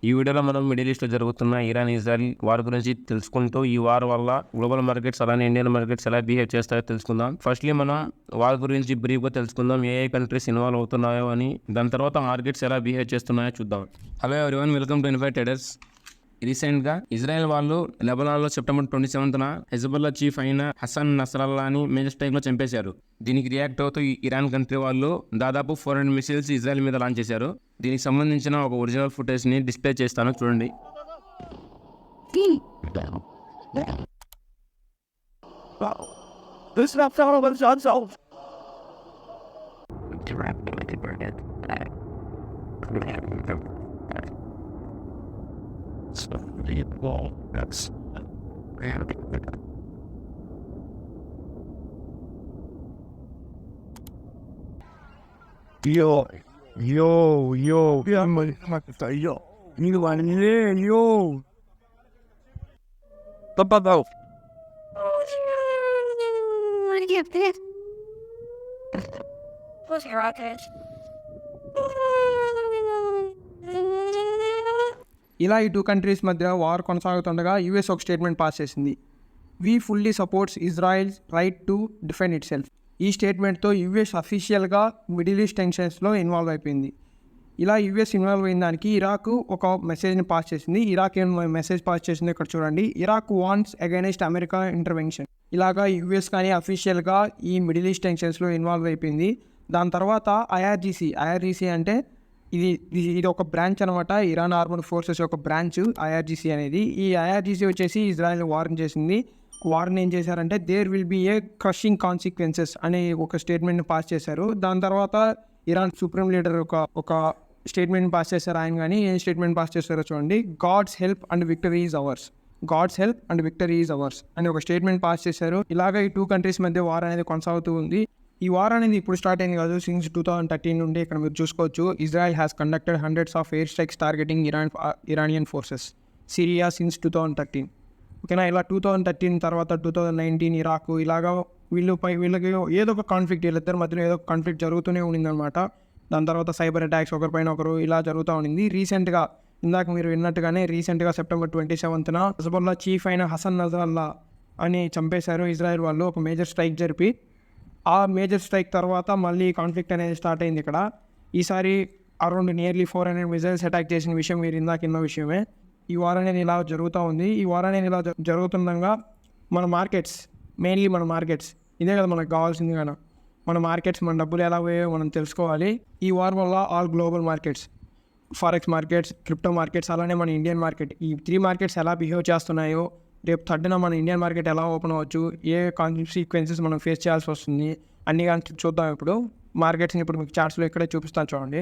ఈ వీడియోలో మనం మిడిల్ ఈస్ట్లో జరుగుతున్న ఇరాన్ ఇజ్రాయెల్ వార్ గురించి తెలుసుకుంటూ ఈ వార్ వల్ల గ్లోబల్ మార్కెట్స్ అలానే ఇండియన్ మార్కెట్స్ ఎలా బిహేవ్ చేస్తాయో తెలుసుకుందాం. ఫస్ట్లీ మనం వార్ గురించి బ్రీఫ్గా తెలుసుకుందాం, ఏ కంట్రీస్ ఇన్వాల్వ్ అవుతున్నాయో అని. దాని తర్వాత మార్కెట్స్ ఎలా బిహేవ్ చేస్తున్నాయో చూద్దాం. Hello everyone, welcome to Infight Traders. రీసెంట్గా ఇజ్రాయెల్ వాళ్ళు లెబనాన్లో సెప్టెంబర్ 27న హెజ్బుల్లా చీఫ్ అయిన హసన్ నస్రల్లాని మేజర్ స్ట్రైక్లో చంపేశారు. దీనికి రియాక్ట్ అవుతూ ఇరాన్ కంట్రీ వాళ్ళు దాదాపు 400 మిసైల్స్ ఇజ్రాయెల్ మీద లాంచ్ చేశారు. దీనికి సంబంధించిన ఒక ఒరిజినల్ ఫుటేజ్ని డిస్ప్లే చేస్తాను, చూడండి. Tapadão. What's your rocket? ఇలా ఈ టూ కంట్రీస్ మధ్య వార్ కొనసాగుతుండగా యూఎస్ ఒక స్టేట్మెంట్ పాస్ చేసింది. We fully supports Israel's right to defend it self. ఈ స్టేట్మెంట్తో యూఎస్ అఫీషియల్గా మిడిల్ ఈస్ట్ టెన్షన్స్లో ఇన్వాల్వ్ అయిపోయింది. ఇలా యూఎస్ ఇన్వాల్వ్ అయిన దానికి ఇరాక్ ఒక మెసేజ్ని పాస్ చేసింది. ఇరాక్ ఏం మెసేజ్ పాస్ చేసింది ఇక్కడ చూడండి. Iraq wants against America intervention. ఇలాగా యూఎస్ కానీ అఫీషియల్గా ఈ మిడిల్ ఈస్ట్ టెన్షన్స్లో ఇన్వాల్వ్ అయిపోయింది. దాని తర్వాత ఐఆర్జీసీ అంటే ఇది ఒక బ్రాంచ్ అనమాట, ఇరాన్ ఆర్మడ్ ఫోర్సెస్ యొక్క బ్రాంచ్ ఐఆర్జీసీ అనేది. ఈ ఐఆర్జీసీ వచ్చేసి ఇజ్రాయెల్ వార్న్ చేసింది. వార్న్ ఏం చేశారంటే there will be a crushing consequences అనే ఒక స్టేట్మెంట్ని పాస్ చేశారు. దాని తర్వాత ఇరాన్ సుప్రీం లీడర్ ఒక స్టేట్మెంట్ పాస్ చేశారు. ఆయన కానీ ఏం స్టేట్మెంట్ పాస్ చేశారో చూడండి. God's help and victory is ours అని ఒక స్టేట్మెంట్ పాస్ చేశారు. ఇలాగ ఈ టూ కంట్రీస్ మధ్య వార్ అనేది కొనసాగుతూ ఉంది. ఈ వార్ అనేది ఇప్పుడు స్టార్ట్ అయింది కాదు, సిన్స్ 2013 నుండి ఇక్కడ మీరు చూసుకోవచ్చు. Israel has conducted hundreds of air strikes targeting Iranian forces Syria since 2013. ఓకేనా, ఇలా 2013 తర్వాత 2019 ఇరాక్, ఇలాగా వీళ్ళకి ఏదో ఒక కాన్ఫ్లిక్ట్, వీళ్ళిద్దరి మధ్యలో ఏదో ఒక కాన్ఫ్లిక్ట్ జరుగుతూనే ఉండిందనమాట. దాని తర్వాత సైబర్ అటాక్స్ ఒకరిపైన ఒకరు ఇలా జరుగుతూ ఉండింది. రీసెంట్గా ఇందాక మీరు విన్నట్టుగానే రీసెంట్గా సెప్టెంబర్ 27న హెజ్బుల్లా చీఫ్ అయిన హసన్ నస్రల్లా అని చంపేశారు ఇజ్రాయెల్ వాళ్ళు, ఒక మేజర్ స్ట్రైక్ జరిపి. ఆ మేజర్ స్ట్రైక్ తర్వాత మళ్ళీ కాన్ఫ్లిక్ట్ అనేది స్టార్ట్ అయింది ఇక్కడ. ఈసారి అరౌండ్ నియర్లీ 400 మిసైల్స్ అటాక్ చేసిన విషయం మీరు ఇందాక విషయమే. ఈ వార్ అనేది ఇలా జరుగుతూ ఉంది. ఈ వార్ అనేది ఇలా జరుగుతుండగా మన మార్కెట్స్ ఇదే కదా మనకు కావాల్సింది కదా. మన మార్కెట్స్, మన డబ్బులు ఎలా పోయాయో మనం తెలుసుకోవాలి. ఈ వార్ వల్ల all global markets, forex markets, crypto markets, అలానే మన ఇండియన్ మార్కెట్, ఈ 3 మార్కెట్స్ ఎలా బిహేవ్ చేస్తున్నాయో, రేపు 3rd మన ఇండియన్ మార్కెట్ ఎలా ఓపెన్ అవ్వచ్చు, ఏ కాన్సిక్వెన్సెస్ మనం ఫేస్ చేయాల్సి వస్తుంది అన్నీ కానీ చూద్దాం. ఇప్పుడు మార్కెట్స్ని ఇప్పుడు మీకు చార్ట్స్లో ఇక్కడే చూపిస్తాను చూడండి.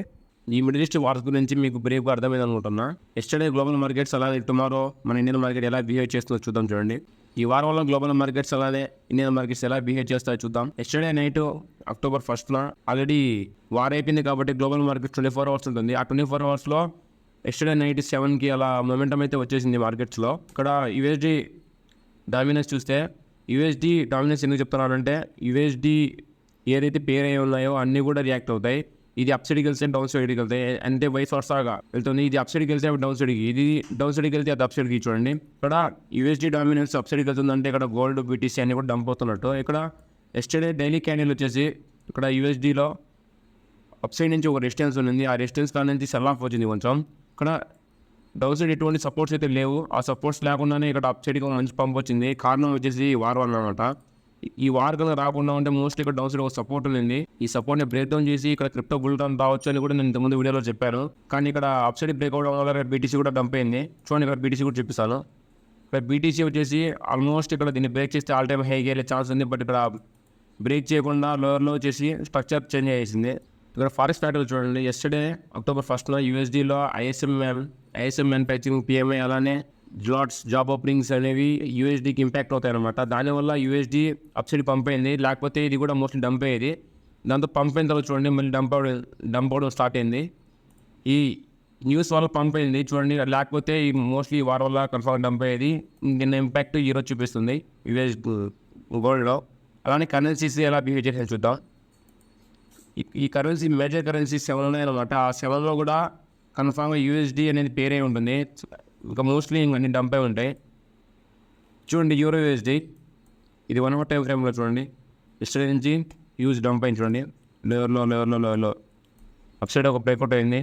ఈ మిడిల్ ఈస్ట్ వార్స్ గురించి మీకు బ్రీఫ్గా అర్థమైంది అనుకుంటున్నా. ఎస్టర్డే గ్లోబల్ మార్కెట్స్ అలానే టుమారో మన ఇండియన్ మార్కెట్ ఎలా బిహేవ్ చేస్తుందో చూద్దాం, చూడండి. ఈ వారం వల్ల గ్లోబల్ మార్కెట్స్ అలానే ఇండియన్ మార్కెట్స్ ఎలా బిహేవ్ చేస్తాయో చూద్దాం. Yesterday night October 1st already war అయిపోయింది కాబట్టి గ్లోబల్ మార్కెట్ 24 hours ఉంటుంది. ఆ 24 hours ఎస్టర్డే నైట్ 7కి అలా మొమెంటం అయితే వచ్చేసింది మార్కెట్స్లో. ఇక్కడ యూఎస్డి డామినెన్స్ చూస్తే, యూఎస్డి డామినెన్స్ ఎందుకు చెప్తున్నానంటే యూఎస్డి ఏదైతే పేర్ అయి ఉన్నాయో అన్నీ కూడా రియాక్ట్ అవుతాయి. ఇది అప్ సైడ్కి వెళ్తే డౌన్ సైడ్కి వెళ్తాయి, అంటే వైస్ వర్సాగా వెళ్తుంది. ఇది అప్ సైడ్కి వెళ్తే డౌన్ సైడ్కి, ఇది డౌన్ సైడ్కి వెళ్తే అది అప్ సైడ్కి. చూడండి ఇక్కడ యూఎస్డి డామినెన్స్ అప్ సైడ్కి వెళ్తుందంటే ఇక్కడ గోల్డ్, బీటీసీ అన్ని కూడా డంప్ అవుతున్నట్టు. ఇక్కడ ఎస్టర్డే డైలీ క్యాండిల్ వచ్చేసి ఇక్కడ యూఎస్డిలో అప్ సైడ్ నుంచి ఒక రెసిస్టెన్స్ ఉంది. ఆ రెసిస్టెన్స్ కాడ నుంచి సెల్ ఆఫ్ వచ్చింది కొంచెం. ఇక్కడ డౌన్ సైడ్ ఎటువంటి సపోర్ట్స్ అయితే లేవు. ఆ సపోర్ట్స్ లేకుండానే ఇక్కడ అప్ సైడ్కి ఒక మంచి పంప్ వచ్చింది. కారణం వచ్చేసి వార్ వల్ల అనమాట. ఈ వార్ కనుక రాకుండా ఉంటే మోస్ట్లీ ఇక్కడ డౌన్ సైడ్ ఒక సపోర్ట్ ఉంది. ఈ సపోర్ట్ని బ్రేక్ డౌన్ చేసి ఇక్కడ క్రిప్టో బుల్ రన్ రావచ్చు అని కూడా నేను ఇంతకుముందు వీడియోలో చెప్పాను. కానీ ఇక్కడ అప్ సైడ్ బ్రేక్ అవడం వల్ల బీటీసీ కూడా డంప్ అయింది. చూడండి, ఇక్కడ బీటీసీ కూడా చూపిస్తాను. ఇక్కడ బీటీసీ వచ్చేసి ఆల్మోస్ట్ ఇక్కడ దీన్ని బ్రేక్ చేస్తే ఆల్ టైమ్ హైకి వెళ్ళే ఛాన్స్ ఉంది. బట్ ఇక్కడ బ్రేక్ చేయకుండా లోవర్లో వచ్చేసి స్ట్రక్చర్ చేంజ్ చేసింది. ఇక్కడ ఫారెక్స్ ప్యాటర్న్ చూడండి. ఎస్టర్డే అక్టోబర్ 1st యూఎస్డీలో ఐఎస్ఎం మ్యానుఫ్యాక్చరింగ్, పిఎంఐ, అలానే జాబ్ ఓపెనింగ్స్ అనేవి యూఎస్డీకి ఇంపాక్ట్ అవుతాయి అనమాట. దానివల్ల యూఎస్డీ అప్సైడ్ పంప్ అయింది, లేకపోతే ఇది కూడా మోస్ట్లీ డంప్ అయ్యేది. దాంతో పంప్ అయిన తర్వాత చూడండి మళ్ళీ డంప్ అవడం స్టార్ట్ అయింది. ఈ న్యూస్ వల్ల పంప్ అయింది చూడండి, లేకపోతే ఈ మోస్ట్లీ వార్ వల్ల కన్ఫర్మ్ డంప్ అయ్యేది. దీని ఇంపాక్ట్ ఈరోజు చూపిస్తుంది యూఎస్ గోల్డ్లో. అలానే కరెన్సీస్ ఎలా బిహేవ్ చేసి చూద్దాం. ఈ కరెన్సీ మేజర్ కరెన్సీ 7 ఉన్నాయన్నమాట. ఆ 7లో కూడా కన్ఫామ్గా యూఎస్డి అనేది పేరే ఉంటుంది. ఇంకా మోస్ట్లీ అన్ని డంప్ అయి ఉంటాయి. చూడండి యూరో యూఎస్డి, ఇది 1 అవర్ టైం ఫ్రేమ్లో చూడండి. ఎస్టర్డే నుంచి యూజ్ డంప్ అయింది చూడండి. లోవర్లో అప్ సైడ్ ఒక బ్రేక్అవుట్ అయింది,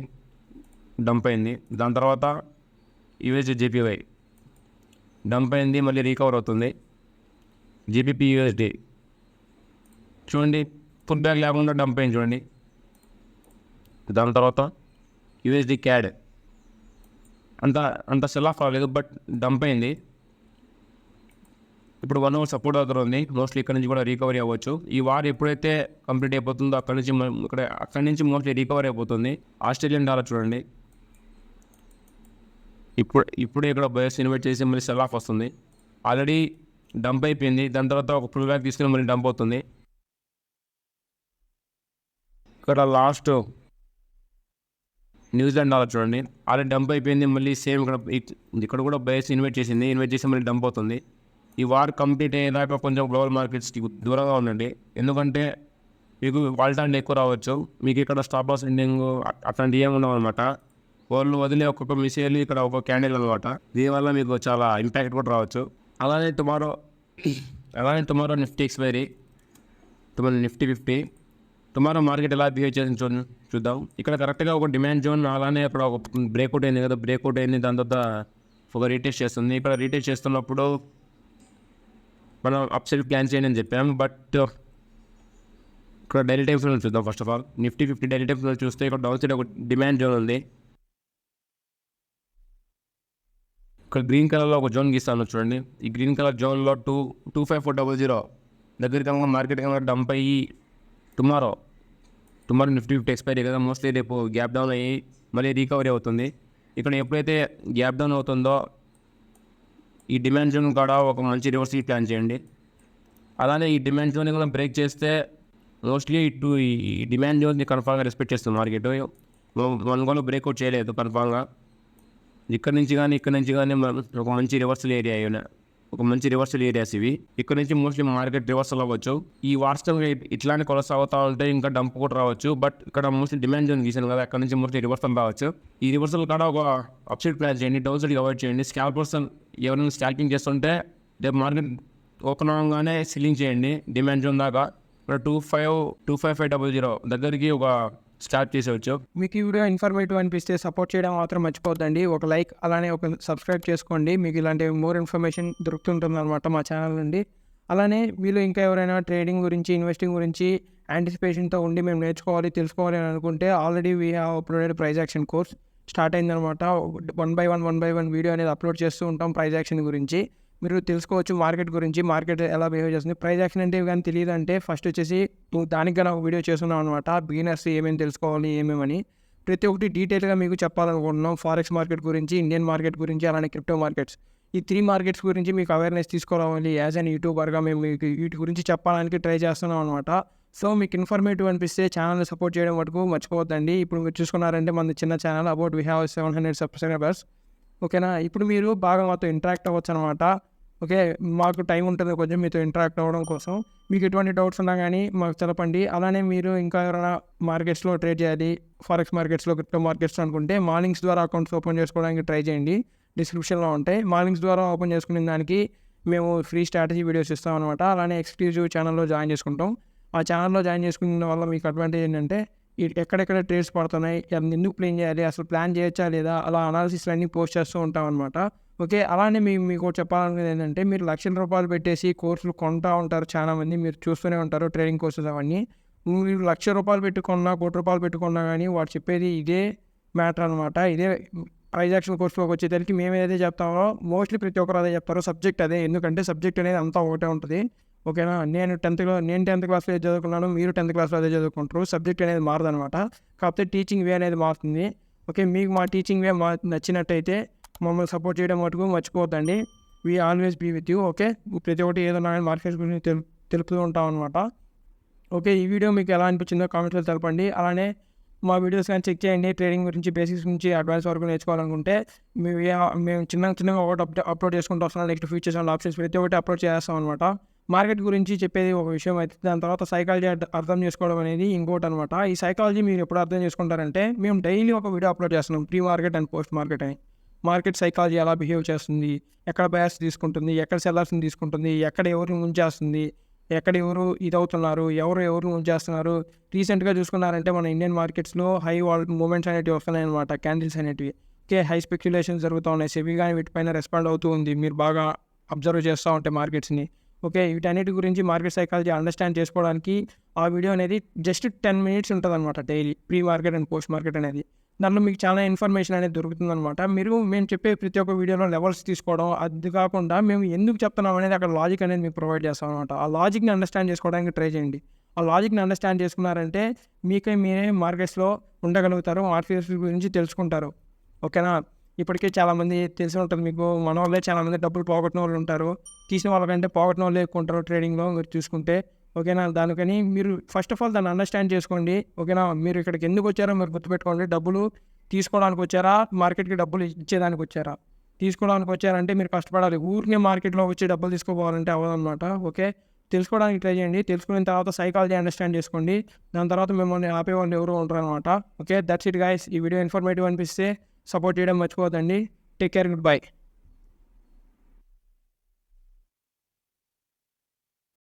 డంప్ అయింది. దాని తర్వాత యూఎస్డి జేపీవై డంప్ అయింది, మళ్ళీ రీకవర్ అవుతుంది. జీపీపీ యూఎస్డి చూడండి ఫుడ్ బ్యాక్ లేకుండా డంప్ అయింది చూడండి. దాని తర్వాత యూఎస్డి క్యాడ్ అంత సెల్ ఆఫ్ రాలేదు, బట్ డంప్ అయింది. ఇప్పుడు 1 అవర్ సపోర్ట్ దగ్గర ఉంది. మోస్ట్లీ ఇక్కడ నుంచి కూడా రికవరీ అవ్వచ్చు. ఈ వార్ ఎప్పుడైతే కంప్లీట్ అయిపోతుందో అక్కడి నుంచి మోస్ట్లీ రికవరీ అయిపోతుంది. ఆస్ట్రేలియన్ డాలర్ చూడండి, ఇప్పుడే ఇక్కడ బయర్స్ ఇన్వైట్ చేసి మళ్ళీ సెల్ ఆఫ్ వస్తుంది. ఆల్రెడీ డంప్ అయిపోయింది, దాని తర్వాత ఒక పుల్ బ్యాక్ తీసుకుని మళ్ళీ డంప్ అవుతుంది. ఇక్కడ లాస్ట్ న్యూజిలాండ్ డాలర్ చూడండి, ఆల్రెడీ డంప్ అయిపోయింది, మళ్ళీ సేమ్ ఇక్కడ కూడా బయర్స్ ఇన్వైట్ చేసి మళ్ళీ డంప్ అవుతుంది. ఈ వార్ కంప్లీట్ అయ్యేదాకా కొంచెం గ్లోబల్ మార్కెట్స్కి దూరంగా ఉండండి, ఎందుకంటే మీకు వాల్టాండ్ ఎక్కువ రావచ్చు. మీకు ఇక్కడ స్టాప్ లాస్ ఎండింగ్ అట్లాంటివి ఏమి ఉండవు అనమాట. వాళ్ళు వదిలే ఒక్కొక్క మిసైల్ ఇక్కడ ఒక క్యాండిల్ అనమాట. దీనివల్ల మీకు చాలా ఇంపాక్ట్ కూడా రావచ్చు. అలానే tomorrow Nifty expiry, Nifty 50 tomorrow market ఎలా బిహేవ్ చేసింది చూద్దాం. ఇక్కడ కరెక్ట్గా ఒక డిమాండ్ జోన్, అలానే అక్కడ ఒక బ్రేక్అవుట్ అయింది కదా, బ్రేక్అవుట్ అయింది, దాని తర్వాత ఒక రీటెస్ట్ చేస్తుంది. ఇక్కడ రీటెస్ట్ చేస్తున్నప్పుడు మనం అప్ సైడ్ ప్లాన్ చేయండి అని చెప్పాము, బట్ ఇక్కడ డైలీ టైమ్స్ చూద్దాం. First of all Nifty 50 daily times చూస్తే ఇక్కడ డౌన్ సైడ్ ఒక డిమాండ్ జోన్ ఉంది. ఇక్కడ గ్రీన్ కలర్లో ఒక జోన్ గీస్తాను చూడండి. ఈ గ్రీన్ కలర్ జోన్లో 25400 దగ్గరికి మార్కెట్ కనుక డంప్ అయ్యి టుమారో నిఫ్టీ 50 ఎక్స్పైరీ కదా, మోస్ట్లీ రేపు గ్యాప్ డౌన్ అయ్యి మళ్ళీ రికవరీ అవుతుంది. ఇక్కడ ఎప్పుడైతే గ్యాప్ డౌన్ అవుతుందో ఈ డిమాండ్ జోన్ కూడా ఒక మంచి రివర్సల్ ప్లాన్ చేయండి. అలానే ఈ డిమాండ్ జోన్ కూడా బ్రేక్ చేస్తే మోస్ట్లీ ఈ డిమాండ్ జోన్ని కన్ఫామ్గా రెస్పెక్ట్ చేస్తుంది మార్కెట్. వన్ కూడా బ్రేక్అవుట్ చేయలేదు కన్ఫామ్గా. ఇక్కడ నుంచి కానీ ఒక మంచి రివర్సల్ ఏరియాస్ ఇవి. ఇక్కడ నుంచి మోస్ట్లీ మార్కెట్ రివర్సల్ అవ్వచ్చు. ఈ వాట్స్టమ్ ఇట్లానే కొనసాగుతూ ఉంటే ఇంకా డంప్ కూడా రావచ్చు, బట్ ఇక్కడ మోస్ట్లీ డిమాండ్ జోన్ గీసాను కదా, అక్కడ నుంచి మోస్ట్లీ రివర్సల్ రావచ్చు. ఈ రివర్సల్ కూడా ఒక అప్సైడ్ ప్లాన్ చేయండి, డౌన్ సైడ్ అవాయిడ్ చేయండి. స్కాల్పర్స్ ఎవరైనా స్కాల్పింగ్ చేస్తుంటే రేపు మార్కెట్ ఓపెన్ అవ్వగానే సెల్లింగ్ చేయండి డిమాండ్ జోన్ దాకా. ఇక్కడ 25500 దగ్గరికి ఒక స్టార్ట్ చేసేవచ్చు. మీకు ఈ వీడియో ఇన్ఫర్మేటివ్ అనిపిస్తే సపోర్ట్ చేయడం మాత్రం మర్చిపోద్దండి. ఒక లైక్ అలానే ఒక సబ్స్క్రైబ్ చేసుకోండి. మీకు ఇలాంటి మోర్ ఇన్ఫర్మేషన్ దొరుకుతుంటుంది అనమాట మా ఛానల్ నుండి. అలానే మీరు ఇంకా ఎవరైనా ట్రేడింగ్ గురించి, ఇన్వెస్టింగ్ గురించి యాంటిసిపేషన్తో ఉండి మేము తెలుసుకోవాలి అని అనుకుంటే already we have uploaded price action course start అయిందనమాట. 1 by 1 వీడియో అనేది అప్లోడ్ చేస్తూ ఉంటాం ప్రైజ్ యాక్షన్ గురించి. మీరు తెలుసుకోవచ్చు మార్కెట్ గురించి, మార్కెట్ ఎలా బిహేవ్ చేస్తుంది. ప్రైజ్ యాక్షన్ అంటే కానీ తెలియదు అంటే ఫస్ట్ వచ్చేసి దానికి కానీ ఒక వీడియో చేస్తున్నాం అనమాట. బిగినర్స్ ఏమేమి తెలుసుకోవాలి ఏమేమని ప్రతి ఒక్కటి డీటెయిల్గా మీకు చెప్పాలనుకుంటున్నాం. ఫారెక్స్ మార్కెట్ గురించి, ఇండియన్ మార్కెట్ గురించి, అలానే క్రిప్టో మార్కెట్స్, ఈ 3 మార్కెట్స్ గురించి మీకు అవేర్నెస్ తీసుకురావాలి. యాజ్ అన్ యూట్యూబర్గా మేము మీకు వీటి గురించి చెప్పడానికి ట్రై చేస్తున్నాం అనమాట. సో మీకు ఇన్ఫర్మేటివ్ అనిపిస్తే ఛానల్ని సపోర్ట్ చేయడం వరకు మర్చిపోవద్దండి. ఇప్పుడు మీరు చూసుకున్నారంటే మన చిన్న channel, about we have 700 subscribers. ఓకేనా, ఇప్పుడు మీరు బాగా మాతో ఇంటరాక్ట్ అవ్వచ్చు అనమాట. ఓకే, మాకు టైం ఉంటుంది కొంచెం మీతో ఇంటరాక్ట్ అవ్వడం కోసం. మీకు ఎటువంటి డౌట్స్ ఉన్నా కానీ మాకు తెలపండి. అలానే మీరు ఇంకా ఎవరైనా మార్కెట్స్లో ట్రేడ్ చేయాలి, ఫారెక్స్ మార్కెట్స్లో, క్రిప్టో మార్కెట్స్ అనుకుంటే మార్నింగ్స్ ద్వారా అకౌంట్స్ ఓపెన్ చేసుకోవడానికి ట్రై చేయండి. డిస్క్రిప్షన్లో ఉంటాయి. మార్నింగ్స్ ద్వారా ఓపెన్ చేసుకునే దానికి మేము ఫ్రీ స్ట్రాటజీ వీడియోస్ ఇస్తాం అనమాట. అలానే ఎక్స్క్లూజివ్ ఛానల్లో జాయిన్ చేసుకుంటాం. ఆ ఛానల్లో జాయిన్ చేసుకున్న వల్ల మీకు అడ్వాంటేజ్ ఏంటంటే ఎక్కడెక్కడ ట్రేడ్స్ పడుతున్నాయి, ఎందుకు ప్లాన్ చేయాలి, అసలు ప్లాన్ చేయొచ్చా లేదా, అలా అనాలిసిస్లు అన్నీ పోస్ట్ చేస్తూ ఉంటాం అనమాట. ఓకే, అలానే మీకు చెప్పాలనుకునేది ఏంటంటే మీరు ₹1,00,000 పెట్టేసి కోర్సులు కొంటూ ఉంటారు చాలామంది, మీరు చూస్తూనే ఉంటారు ట్రేడింగ్ కోర్సెస్ అవన్నీ. మీరు ₹1,00,000 పెట్టుకున్నా, ₹1,00,00,000 పెట్టుకున్నా కానీ వాడు చెప్పేది ఇదే మ్యాటర్ అనమాట. ఇదే ప్రైజ్ యాక్షన్ కోర్సులోకి వచ్చేసరికి మేము ఏదైతే చెప్తామో మోస్ట్లీ ప్రతి ఒక్కరు అదే చెప్తారో. సబ్జెక్ట్ అదే, ఎందుకంటే సబ్జెక్ట్ అనేది అంతా ఒకటే ఉంటుంది. ఓకేనా, నేను 10th క్లాస్లో ఏది చదువుకున్నాను, మీరు 10th క్లాస్లో అదే చదువుకుంటారు. సబ్జెక్ట్ అనేది మారదు అనమాట, కాకపోతే టీచింగ్ వే అనేది మారుతుంది. ఓకే, మీకు మా టీచింగ్ వే నచ్చినట్టయితే మమ్మల్ని సపోర్ట్ చేయడం మటుకు మర్చిపోవద్దండి. We always be with you. Okay, ప్రతి ఒక్కటి ఏదైనా మార్కెట్స్ గురించి తెలుపుతూ ఉంటాం అనమాట. ఓకే, ఈ వీడియో మీకు ఎలా అనిపించిందో కామెంట్స్లో తెలపండి. అలానే మా వీడియోస్ కానీ చెక్ చేయండి. ట్రేడింగ్ గురించి, బేసిక్స్ నుంచి అడ్వాన్స్ వరకు నేర్చుకోవాలనుకుంటే మేము చిన్నగా ఒకటి అప్లోడ్ చేసుకుంటూ వస్తున్నాం. నెక్స్ట్ ఫ్యూచర్స్ అండ్ ఆప్షన్స్ ప్రతి ఒక్కటి అప్లోడ్ చేస్తాం అనమాట. మార్కెట్ గురించి చెప్పేది ఒక విషయం అయితే దాని తర్వాత సైకాలజీ అర్థం చేసుకోవడం అనేది ఇంకోటి అనమాట. ఈ సైకాలజీ మీరు ఎప్పుడు అర్థం చేసుకుంటారంటే మేము డైలీ ఒక వీడియో అప్లోడ్ చేస్తున్నాం pre market and post market అని. మార్కెట్ సైకాలజీ ఎలా బిహేవ్ చేస్తుంది, ఎక్కడ బయాస్ తీసుకుంటుంది, ఎక్కడ సెల్లర్స్ని తీసుకుంటుంది, ఎక్కడ ఎవరిని ముంచేస్తుంది, ఎక్కడ ఎవరు ఇదవుతున్నారు, ఎవరు ముంచేస్తున్నారు. రీసెంట్గా చూసుకున్నారంటే మన ఇండియన్ మార్కెట్స్లో హై మూమెంట్స్ అనేటివి వస్తున్నాయి అనమాట, క్యాండిల్స్ అనేటివి. ఓకే, హై స్పెక్యులేషన్స్ జరుగుతూ ఉన్నాయి. సెబీ కానీ వీటిపైన రెస్పాండ్ అవుతూ ఉంది మీరు బాగా అబ్జర్వ్ చేస్తూ ఉంటే మార్కెట్స్ని. ఓకే, వీటన్నిటి గురించి మార్కెట్ సైకాలజీ అండర్స్టాండ్ చేసుకోవడానికి ఆ వీడియో అనేది జస్ట్ 10 minutes ఉంటుంది అనమాట daily, pre market and post market అనేది. దాంట్లో మీకు చాలా ఇన్ఫర్మేషన్ అనేది దొరుకుతుంది అనమాట. మేము చెప్పే ప్రతి ఒక్క వీడియోలో లెవెల్స్ తీసుకోవడం, అది కాకుండా మేము ఎందుకు చెప్తున్నాం అనేది అక్కడ లాజిక్ అనేది మీకు ప్రొవైడ్ చేస్తాం అనమాట. ఆ లాజిక్ని అండర్స్టాండ్ చేసుకోవడానికి ట్రై చేయండి. ఆ లాజిక్ని అండర్స్టాండ్ చేసుకున్నారంటే మీరే మార్కెట్స్లో ఉండగలుగుతారు, మార్కెట్స్ గురించి తెలుసుకుంటారు. ఓకేనా, ఇప్పటికే చాలామంది తెలిసి ఉంటుంది మీకు, మన వాళ్ళే చాలామంది డబ్బులు పోగొట్టిన వాళ్ళు ఉంటారు, తీసిన వాళ్ళకంటే పోగొట్టిన వాళ్ళే ఎక్కువ ఉంటారు ట్రేడింగ్లో మీరు చూసుకుంటే. ఓకేనా, దానికని మీరు ఫస్ట్ ఆఫ్ ఆల్ దాన్ని అండర్స్టాండ్ చేసుకోండి. ఓకేనా, మీరు ఇక్కడికి ఎందుకు వచ్చారో మీరు గుర్తుపెట్టుకోండి. డబ్బులు తీసుకోవడానికి వచ్చారా, మార్కెట్కి డబ్బులు ఇచ్చేదానికి వచ్చారా? తీసుకోవడానికి వచ్చారంటే మీరు కష్టపడాలి. ఊరికే మార్కెట్లో వచ్చి డబ్బులు తీసుకోవాలంటే అవ్వదన్నమాట. ఓకే, తెలుసుకోవడానికి ట్రై చేయండి. తెలుసుకున్న తర్వాత సైకాలజీ అండర్స్టాండ్ చేసుకోండి. దాని తర్వాత మిమ్మల్ని ఆపేవాళ్ళు ఎవరు ఉంటారు అనమాట. Okay, that's it guys. ఈ వీడియో ఇన్ఫర్మేటివ్ అనిపిస్తే సపోర్ట్ చేయడం మర్చిపోవద్దండి. Take care, good by.